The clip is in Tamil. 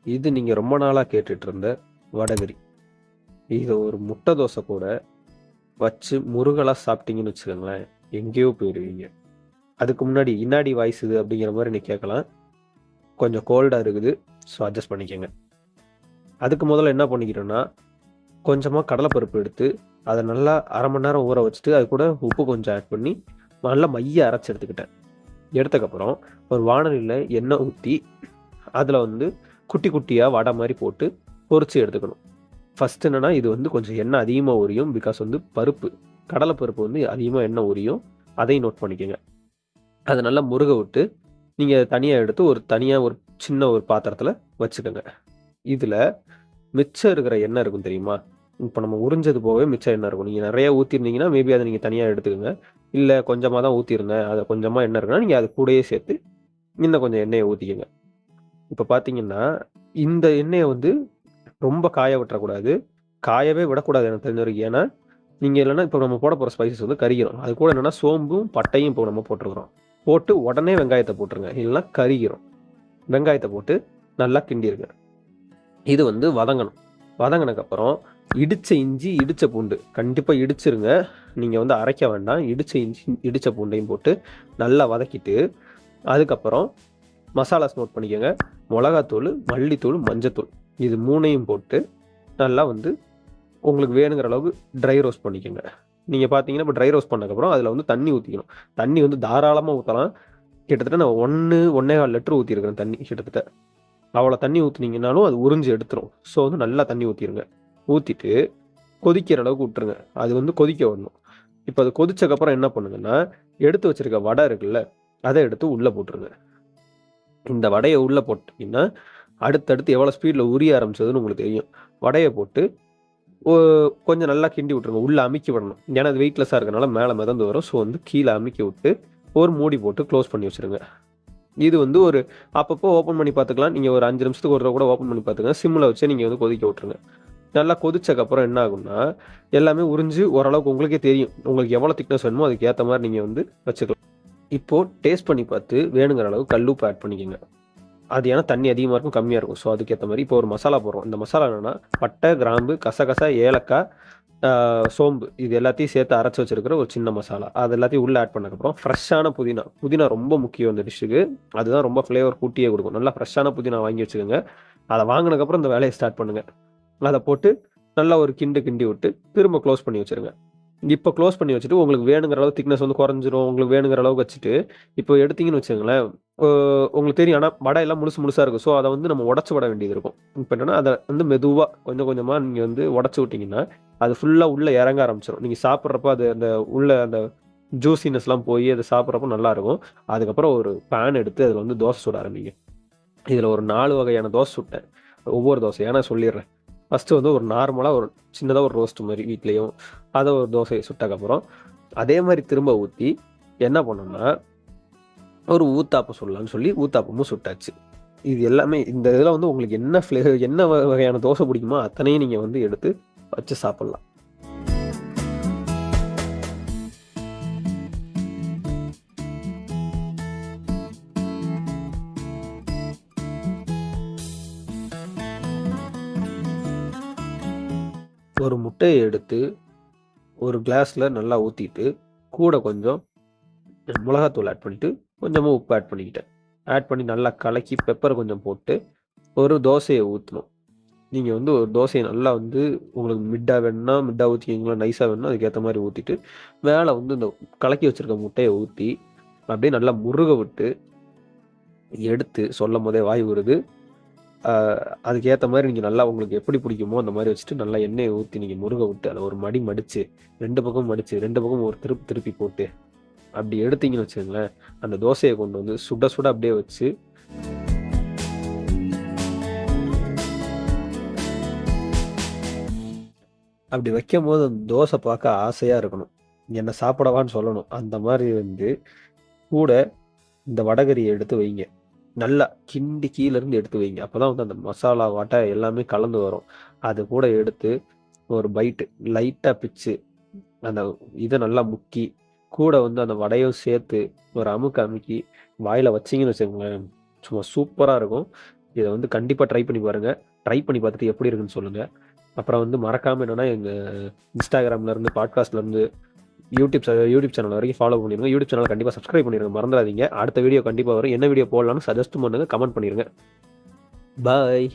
இது நீங்க ரொம்ப நாளா கேட்டுட்டு இருந்த வடகரி. இத ஒரு முட்டை தோசை கூட வச்சு முருகலா சாப்பிட்டீங்கன்னு வச்சுக்கோங்களேன், எங்கேயோ போயிருவீங்க. அதுக்கு முன்னாடி இன்னாடி வாய்ஸ் இது அப்படிங்கிற மாரி நீ கேட்கலாம். கொஞ்சம் கோல்டா இருக்குது. ஸோ அட்ஜஸ்ட் பண்ணிக்கங்க. அதுக்கு முதல்ல என்ன பண்ணிக்கிறேன்னா, கொஞ்சமா கடலைப்பருப்பு எடுத்து, அத நல்லா 1/2 மணி நேரம் ஊற வச்சுட்டு, அது கூட உப்பு கொஞ்சம் ஆட் பண்ணி, நல்லா மைய அரைச்சு எடுத்துக்கிட்டேன். எடுத்ததுக்கப்புறம் ஒரு வாணலியில எண்ணெய் ஊத்தி, அதுல வந்து குட்டி குட்டியா வடை மாரி போட்டு பொரிச்சு எடுத்துக்கணும். ஃபர்ஸ்ட் என்னன்னா, இது வந்து கொஞ்சம் எண்ணெய் அதிகமா உரியும். பிகாஸ் வந்து பருப்பு, கடலை பருப்பு வந்து அதிகமா எண்ணெய் உரியும். அதையும் நோட் பண்ணிக்கங்க. அத நல்லா முருக விட்டு, நீங்க தனியா எடுத்து தனியா ஒரு சின்ன ஒரு பாத்திரத்துல வச்சுக்கங்க. இதுல மிச்சம் இருக்கிற எண்ணெய் இருக்கும் தெரியுமா? இப்ப நம்ம உறிஞ்சது போகவே மிச்சம் எண்ணெய் இருக்கும். நீங்க நெறைய ஊத்தியிருந்தீங்கன்னா, மேபி அத நீங்க தனியா எடுத்துக்கங்க. இல்ல கொஞ்சமா தான் ஊத்தியிருந்தேன். அது கொஞ்சமா எண்ணெய் இருக்குன்னா, நீங்க அது கூடயே சேர்த்து இன்னும் கொஞ்சம் எண்ணெய ஊத்திக்கங்க. இப்ப பார்த்தீங்கன்னா, இந்த எண்ணெய வந்து ரொம்ப காய விட்டுறக்கூடாது. காயவே விடக்கூடாது எனக்கு தெரிஞ்ச வரைக்கும். ஏன்னா, நீங்க இல்லன்னா இப்ப நம்ம போட போற ஸ்பைசஸ் வந்து கருகிரும். அது கூட என்னன்னா சோம்பும், பட்டையும் இப்போ நம்ம போட்டுருக்கிறோம். போட்டு உடனே வெங்காயத்த போட்டுருங்க. இல்லன்னா கருகிரும். வெங்காயத்த போட்டு நல்லா கிண்டிருங்க. இது வந்து வதங்கணும். வதங்குனதுக்கப்புறம் இடிச்ச இஞ்சி, இடிச்ச பூண்டு கண்டிப்பா இடிச்சிருங்க. நீங்க வந்து அரைக்க வேண்டாம். இடிச்ச இஞ்சி, இடிச்ச பூண்டையும் போட்டு நல்லா வதக்கிட்டு, அதுக்கப்புறம் மசாலாஸ் நோட் பண்ணிக்கங்க. மொளகாத்தூளு, மல்லித்தூள், மஞ்சத்தூள் இது 3யும் போட்டு நல்லா வந்து உங்களுக்கு வேணுங்கிற அளவுக்கு ட்ரை ரோஸ்ட் பண்ணிக்கங்க. நீங்க பார்த்தீங்கன்னா, இப்ப ட்ரை ரோஸ்ட் பண்ணதுக்கப்புறம் அதில வந்து தண்ணி ஊத்திக்கணும். தண்ணி வந்து தாராளமா ஊத்தலாம். கிட்டத்தட்ட நான் 1 1/4 லிட்டர் ஊத்தியிருக்கிறேன் தண்ணி கிட்டத்தட்ட. அவ்வளோ தண்ணி ஊத்துனீங்கனாலும் அது உறிஞ்சு எடுத்துரும். ஸோ வந்து நல்லா தண்ணி ஊத்திருங்க. ஊத்திட்டு கொதிக்கிற அளவுக்கு விட்டுருங்க. அது வந்து கொதிக்க விடணும். இப்ப அது கொதிச்சக்கப்புறம் என்ன பண்ணுங்கன்னா, எடுத்து வச்சிருக்க வடை இருக்குல்ல, அத எடுத்து உள்ள போட்டுருங்க. இந்த வடைய உள்ள போட்டீங்கன்னா, அடுத்தடுத்து எவ்வளோ ஸ்பீட்ல உரிய ஆரம்பிச்சதுன்னு உங்களுக்கு தெரியும். வடைய போட்டு ஒ கொஞ்சம் நல்லா கிண்டி விட்டுருங்க. உள்ள அமுக்கி விடணும். ஏன்னா அது வெயிட்லெஸ்ஸா இருக்கனால மேல மிதந்து வரும். ஸோ வந்து கீழ அமுக்கி விட்டு, ஒரு மூடி போட்டு க்ளோஸ் பண்ணி வச்சுருங்க. இது வந்து ஒரு அப்பப்போ ஓப்பன் பண்ணி பார்த்துக்கலாம். நீங்க ஒரு 5 நிமிஷத்துக்கு ஒரு தடவ கூட ஓப்பன் பண்ணி பார்த்துக்கங்க. சிம்ல வச்சு நீங்க வந்து கொதிக்க விட்டுருங்க. நல்லா கொதிச்சக்கப்புறம் என்ன ஆகும்னா, எல்லாமே உறிஞ்சு ஓரளவுக்கு உங்களுக்கே தெரியும். உங்களுக்கு எவ்வளோ திக்னஸ் வேணுமோ அதுக்கு ஏத்த மாரி நீங்க வந்து வச்சுக்கலாம். இப்போ டேஸ்ட் பண்ணி பார்த்து வேணுங்கிற அளவு கல் உப்பு ஆட் பண்ணிக்கங்க. அது ஏன்னா தண்ணி அதிகமா இருக்கும், கம்மியா இருக்கும். ஸோ அதுக்கேத்த மாரி இப்போ ஒரு மசாலா போடுறோம். இந்த மசாலா என்னன்னா, பட்டை, கிராம்பு, கசகசா, ஏலக்காய், ஆ சோம்பு இது எல்லாத்தையும் சேர்த்து அரைச்சு வச்சிருக்கிற ஒரு சின்ன மசாலா. அது எல்லாத்தையும் உள்ள ஆட் பண்ணதுக்கப்புறம் ஃப்ரெஷ்ஷான புதினா. புதினா ரொம்ப முக்கியம் இந்த டிஷ்ஷுக்கு. அதுதான் ரொம்ப ஃப்ளேவர் கூட்டியே குடுக்கும். நல்லா ஃப்ரெஷ்ஷான புதினா வாங்கி வச்சுக்கங்க. அத வாங்குனதுக்கப்புறம் இந்த வேலைய ஸ்டார்ட் பண்ணுங்க. அத போட்டு நல்லா ஒரு கிண்டு கிண்டி விட்டு, திரும்ப க்ளோஸ் பண்ணி வச்சுருங்க. இப்ப க்ளோஸ் பண்ணி வச்சுட்டு, உங்களுக்கு வேணுங்கிற அளவு திக்னஸ் வந்து குறைஞ்சிரும். உங்களுக்கு வேணுங்கிற அளவுக்கு வச்சுட்டு, இப்போ எடுத்தீங்கன்னு வச்சுக்கங்களேன், இப்போ உங்களுக்கு தெரியும். ஆனா வடை எல்லாம் முழுசு முழுசா இருக்கும். ஸோ அத வந்து நம்ம உடைச்சு விட வேண்டியது இருக்கும். இப்ப என்னன்னா, அத வந்து மெதுவா கொஞ்சம் கொஞ்சமா நீங்க வந்து உடைச்சு விட்டீங்கன்னா, அது ஃபுல்லா உள்ள இறங்க ஆரம்பிச்சுரும். நீங்க சாப்பிடுறப்ப அது அந்த உள்ள அந்த ஜூசினஸ்லாம் போயி, அத சாப்பிடுறப்போ நல்லாருக்கும். அதுக்கப்புறம் ஒரு பேன் எடுத்து அதில வந்து தோசை சுட ஆரம்பிங்க. இதில ஒரு 4 வகையான தோசை சுட்டேன். ஒவ்வொரு தோசையா நான் சொல்லிர்றேன். ஃபர்ஸ்ட்டு வந்து ஒரு நார்மலா ஒரு சின்னதா ஒரு ரோஸ்ட் மாரி வீட்லயும், அத ஒரு தோசைய சுட்டதுக்கப்புறம், அதே மாரி திரும்ப ஊத்தி, என்ன பண்ணோம்னா, ஒரு ஊத்தாப்பம் சுடலான்னு சொல்லி ஊத்தாப்பமும் சுட்டாச்சு. இது எல்லாமே இந்த இதில வந்து உங்களுக்கு என்ன வகையான தோசை பிடிக்குமோ, அத்தனையும் நீங்க வந்து எடுத்து வச்சு சாப்பிடலாம். ஒரு முட்டைய எடுத்து, ஒரு கிளாஸ்ல நல்லா ஊத்திட்டு, கூட கொஞ்சம் மிளகாத்தூள் ஆட் பண்ணிட்டு, கொஞ்சமா உப்பு ஆட் பண்ணிக்கிட்டேன். ஆட் பண்ணி நல்லா கலக்கி பெப்பர் கொஞ்சம் போட்டு, ஒரு தோசைய ஊத்தணும். நீங்க வந்து ஒரு தோசைய நல்லா வந்து உங்களுக்கு மிட்டா வேணும்னா, மிட்டா ஊத்திக்கிங்களா, நைஸா வேணும்னா அதுக்கேத்த மாரி ஊத்திட்டு, மேல வந்து இந்த கலக்கி வச்சிருக்க முட்டைய ஊத்தி, அப்படியே நல்லா முருக விட்டு, எடுத்து சொல்லும்போதே வாய் ஊறுது. அ அதுக்கு ஏத்த மாரி நீங்க நல்லா உங்களுக்கு எப்படி பிடிக்குமோ, அந்த மாரி வச்சுட்டு நல்லா எண்ணெய ஊத்தி நீங்க முருக விட்டு, அத ஒரு மடி மடிச்சு, 2 பக்கமும் மடிச்சு, 2 பக்கமும் ஒரு திருப்பு திருப்பி போட்டு, அப்படி எடுத்தீங்கன்னு வச்சுக்கங்களேன், அந்த தோசைய கொண்டு வந்து சுட சுட அப்படியே வச்சு, அப்படி வைக்கும்போது அந்த தோசை பார்க்க ஆசையா இருக்கணும். என்ன சாப்பிடவான்னு சொல்லணும். அந்த மாரி வந்து கூட இந்த வடகரிய எடுத்து வைங்க. நல்லா கிண்டி கீழ இருந்து எடுத்து வைங்க. அப்பதான் வந்து அந்த மசாலா, வடை எல்லாமே கலந்து வரும். அது கூட எடுத்து ஒரு பைட்டு லைட்டா பிச்சு, அந்த இத நல்லா முக்கி, கூட வந்து அந்த வடையும் சேர்த்து ஒரு அமுக்கு அமுக்கி வாயில வச்சீங்கன்னு வச்சுக்கங்களேன், சும்மா சூப்பரா இருக்கும். இதை வந்து கண்டிப்பாக ட்ரை பண்ணி பாருங்கள். ட்ரை பண்ணி பார்த்துட்டு எப்படி இருக்குன்னு சொல்லுங்கள். அப்புறம் வந்து மறக்காமல் என்னென்னா எங்கள் இன்ஸ்டாகிராம்லேருந்து பாட்காஸ்ட்லேருந்து யூடியூப் சேனல் வரைக்கும் ஃபாலோ பண்ணிடுங்க. யூடியூப் சேனல் கண்டிப்பாக சப்ஸ்கிரைப் பண்ணிடுங்க, மறந்துடாதீங்க. அடுத்த வீடியோ கண்டிப்பாக வரும். என்ன வீடியோ போடலாம்னு சஜஸ்ட் பண்ணுங்கள், கமெண்ட் பண்ணிடுங்க. பாய்.